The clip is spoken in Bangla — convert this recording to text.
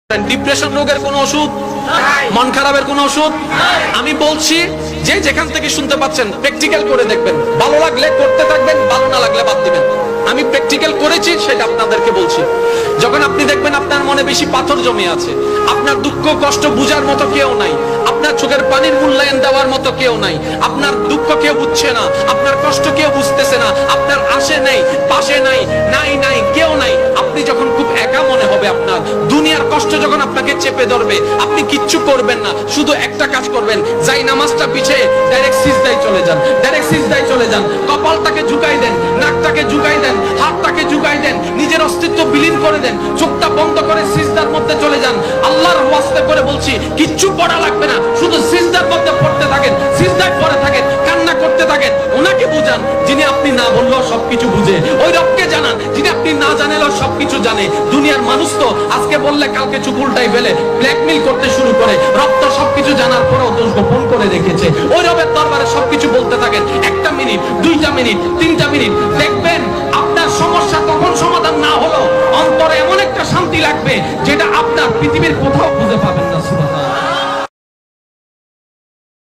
ডিপ্রেশন রোগের কোনো ওষুধ, মন খারাপের কোনো ওষুধ আমি বলছি যে যেখান থেকে শুনতে পাচ্ছেন প্র্যাকটিক্যাল করে দেখবেন, ভালো লাগলে করতে থাকবেন, ভালো না লাগলে বাদ দিবেন। আমি প্র্যাকটিক্যাল করেছি সেটা আপনাদেরকে বলছি। যখন আপনি দেখবেন আপনার মনে বেশি পাথর জমে আছে, আপনার দুঃখ কষ্ট বুঝার মতো কেউ নাই, আপনার চোখের পানির মূল্যায়ন দেওয়ার মতো কেউ নাই, আপনার দুঃখ কেউ বুঝছে না, আপনার কষ্ট কেউ বুঝতেছে না, আপনার আশে নেই পাশে নাই নাই নাই কেউ নাই, আপনি যখন খুব একা মনে হবে, আপনার দুনিয়ার কষ্ট যখন আপনাকে চেপে ধরবে, আপনি কিচ্ছু করবেন না, শুধু একটা কাজ করবেন, যাই নামাজটা পিছিয়ে ডাইরেক্ট সিজদায় চলে যান, ডাইরেক্ট সিজদায় চলে যান, কপালটাকে ঝুঁকাই দেন, নাকটাকে ঝুঁকাই দেন, হাতটাকে ঝুঁকাই দেন, নিজের অস্তিত্ব বিলীন করে দেন, চোখটা বন্ধ করে সিজদার মধ্যে চলে যান। আল্লাহর ওয়াস্তে করে বলছি, কিচ্ছু পড়া লাগবে না, শুধু সিজদার মধ্যে পড়তে থাকেন, সিজদায় পড়ে থাকেন, কান্না করতে থাকেন। ওনাকে বুঝান যিনি আপনি না বললেও সবকিছু বুঝে, ওই রবকে জানান যিনি আপনি না জানালেও সবকিছু জানে। দুনিয়ার মানুষ তো আজকে বললে কালকে চুপ উল্টাই ফেলে, ব্ল্যাকমেইল করতে শুরু করে। রব তো সবকিছু জানার পরেও দোষ গোপন করে রেখেছে। ওই রবের দরবারে সবকিছু বলতে থাকেন, 1টা মিনিট 2টা মিনিট 3টা মিনিট, দেখবেন আপনার সমস্যা তখন সমাধান না হলো অন্তরে এমন একটা শান্তি লাগবে যেটা আপনার পৃথিবীর কোথাও খুঁজে পাবেন না। সুবহানাল্লাহ।